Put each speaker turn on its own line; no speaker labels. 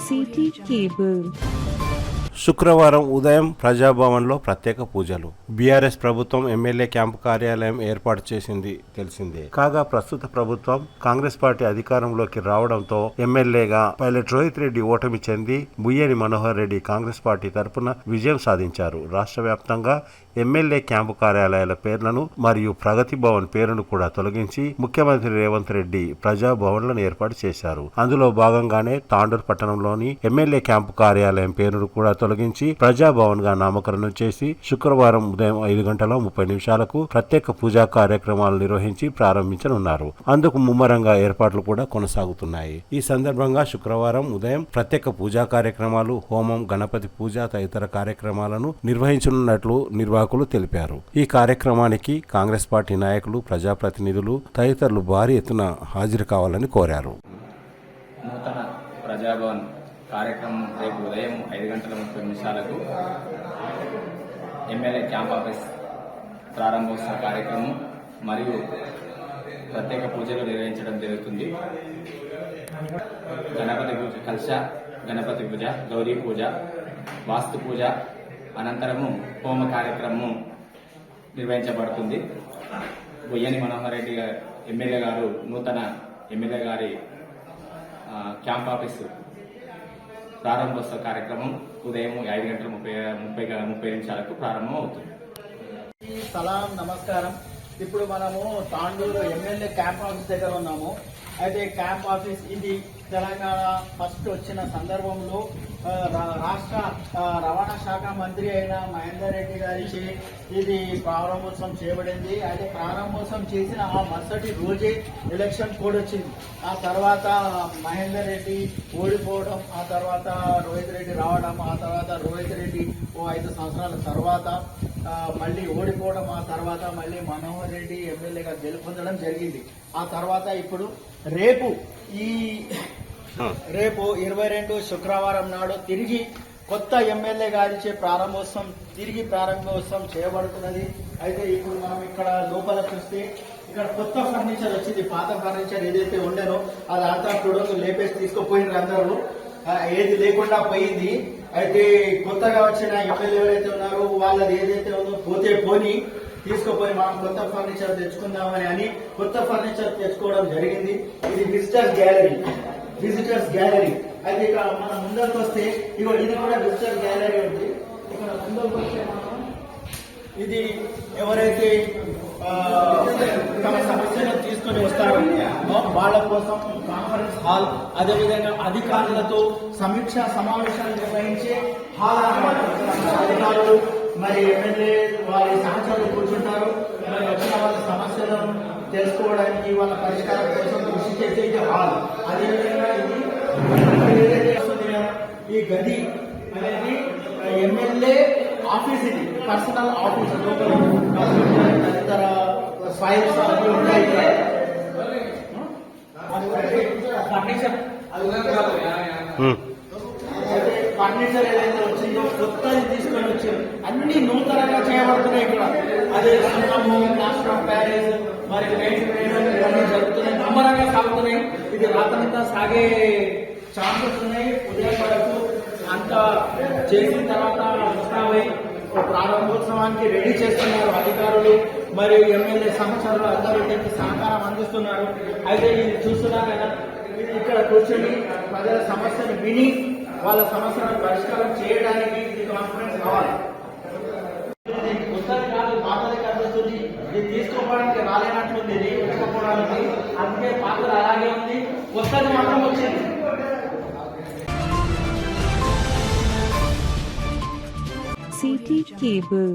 City cable.
శుక్రవారం ఉదయం ప్రజాభవన్లో ప్రత్యేక పూజలు. బీఆర్ఎస్ ప్రభుత్వం ఎమ్మెల్యే క్యాంపు కార్యాలయం ఏర్పాటు చేసింది తెలిసిందే. కాగా ప్రస్తుత ప్రభుత్వం కాంగ్రెస్ పార్టీ అధికారంలోకి రావడంతో ఎమ్మెల్యేగా పైలట్ రోహిత్ రెడ్డి ఓటమి చెంది బుయ్యని మనోహర్ రెడ్డి కాంగ్రెస్ పార్టీ తరఫున విజయం సాధించారు. రాష్ట్ర వ్యాప్తంగా ఎమ్మెల్యే క్యాంపు కార్యాలయాల పేర్లను మరియు ప్రగతి భవన్ పేరును కూడా తొలగించి ముఖ్యమంత్రి రేవంత్ రెడ్డి ప్రజాభవన్లను ఏర్పాటు చేశారు. అందులో భాగంగానే తాండూర్ పట్టణంలోని ఎమ్మెల్యే క్యాంపు కార్యాలయం పేరును కూడా తొలగించి ప్రజాభవన్ గా నామకరణం చేసి శుక్రవారం ఉదయం 5:30 ప్రత్యేక పూజా కార్యక్రమాలు నిర్వహించి ప్రారంభించనున్నారు. అందుకు ముమ్మరంగా ఏర్పాట్లు కూడా కొనసాగుతున్నాయి. ఈ సందర్భంగా శుక్రవారం ఉదయం ప్రత్యేక పూజా కార్యక్రమాలు, హోమం, గణపతి పూజ తదితర కార్యక్రమాలను నిర్వహించనున్నట్లు నిర్వాహకులు తెలిపారు. ఈ కార్యక్రమానికి కాంగ్రెస్ పార్టీ నాయకులు, ప్రజాప్రతినిధులు తదితరులు భారీ ఎత్తున హాజరు కావాలని కోరారు.
నూతన ప్రజాభవన్ కార్యక్రమం రేపు ఉదయం 5:30 ఎమ్మెల్యే క్యాంప్ ఆఫీస్ ప్రారంభోత్సవ కార్యక్రమం మరియు ప్రత్యేక పూజలు నిర్వహించడం జరుగుతుంది. గణపతి పూజ, కలశ గణపతి పూజ, గౌరీ పూజ, వాస్తు పూజ అనంతరము హోమ కార్యక్రమం నిర్వహించబడుతుంది. బుయ్యని మనోహర్ రెడ్డి ఎమ్మెల్యే గారు నూతన ఎమ్మెల్యే గారి క్యాంప్ ఆఫీసు ప్రారంభోత్సవ కార్యక్రమం ఉదయం 5:30 ప్రారంభం అవుతుంది.
సలాం, నమస్కారం. ఇప్పుడు మనము తాండూరు ఎమ్మెల్యే క్యాంప్ ఆఫీస్ దగ్గర ఉన్నాము. అయితే క్యాంప్ ఆఫీస్ ఇది తెలంగాణ ఫస్ట్ వచ్చిన సందర్భంలో రాష్ట్ర రవాణా శాఖ మంత్రి అయిన మహేందర్ రెడ్డి గారికి ఇది ప్రారంభోత్సవం చేయబడింది. అయితే ప్రారంభోత్సవం చేసిన ఆ మరుసటి రోజే ఎలక్షన్ కోడ్ వచ్చింది. ఆ తర్వాత మహేందర్ రెడ్డి ఓడిపోవడం, ఆ తర్వాత రోహిత్ రెడ్డి రావడం, ఆ తర్వాత రోహిత్ రెడ్డి 5 సంవత్సరాల తర్వాత మళ్ళీ ఓడిపోవడం, ఆ తర్వాత మళ్ళీ మనోహర్ రెడ్డి ఎమ్మెల్యేగా గెలుపొందడం జరిగింది. ఆ తర్వాత ఇప్పుడు రేపు 22 శుక్రవారం నాడు తిరిగి కొత్త ఎమ్మెల్యే గారిచే ప్రారంభోత్సవం చేయబడుతున్నది. అయితే ఇప్పుడు మనం ఇక్కడ లోపల చూస్తే ఇక్కడ కొత్త ఫర్నిచర్ వచ్చింది. పాత ఫర్నిచర్ ఏదైతే ఉండేనో అది అంతా ప్రొడక్ట్ లేపేసి తీసుకుపోయినారు అందరూ, ఏది లేకుండా పోయింది. అయితే కొత్తగా వచ్చిన ఎమ్మెల్యే ఎవరైతే ఉన్నారో వాళ్ళది ఏదైతే ఉందో పోతే పోని తీసుకుపోయి మనం కొత్త ఫర్నిచర్ తెచ్చుకుందామని అని కొత్త ఫర్నిచర్ తెచ్చుకోవడం జరిగింది. ఇది విజిటర్స్ గ్యాలరీ. అయితే ఇక్కడ మనం ముందరికి వస్తే ఇది కూడా విజిటర్ గ్యాలరీ ఉంది. ఇక్కడ ముందరికి వస్తే మనం ఇది ఎవరైతే తమ సమస్యలను తీసుకొని వస్తారో వాళ్ళ కోసం కాన్ఫరెన్స్ హాల్, అదేవిధంగా అధికారులతో సమీక్ష సమావేశాలు నిర్వహించే హాల్ అన్నమాట. అధికారులు మరి ఎమ్మెల్యే వారి సహచరులు కూర్చుంటారు. మరి వచ్చిన వాళ్ళ సమస్యలను తెలుసుకోవడానికి, వాళ్ళ పరిష్కారం కోసం కృషి చేసే హాల్. అదేవిధంగా ఇది ఈ గది అనేది ఎమ్మెల్యే ఆఫీస్, ఇది పర్సనల్ ఆఫీస్. లోపల తదితర ఫైల్స్ అవి ఉంటాయి. ఫర్నిచర్ ఫర్నిచర్ ఏదైతే వచ్చిందో కొత్తది తీసుకొని వచ్చారు. అన్ని నూతనంగా చేయబడుతున్నాయి ఇక్కడ. అదే సున్నము, ప్లాస్టర్ ఆఫ్ ప్యారిస్, మరి పెయింట్ వేయడం ఇవన్నీ జరుగుతున్నాయి, ముమ్మరంగా సాగుతున్నాయి. ఇది రాత్రంతా సాగే ఛాన్సెస్ ఉన్నాయి. ఉదయం వరకు అంతా చేసిన తర్వాత ముస్తాబై ప్రారంభోత్సవానికి రెడీ చేస్తున్నారు అధికారులు మరియు ఎమ్మెల్యే సహచరులు అందరూ దీనికి సహకారం అందిస్తున్నారు. అయితే ఇది చూస్తున్నారు కదా, ఇక్కడ కూర్చొని ప్రజల సమస్యను విని వాళ్ళ సమస్యలను పరిష్కారం చేయడానికి ఇది కాన్ఫరెన్స్ కావాలి. కొత్తది కాదు, పాతది కనిపిస్తుంది. ఇది తీసుకోవడానికి రాలేనట్లుంది, ఇది తీసుకోవడానికి. అందుకే పాతది అలాగే ఉంది, కొత్తది మాత్రం వచ్చింది.
City cable.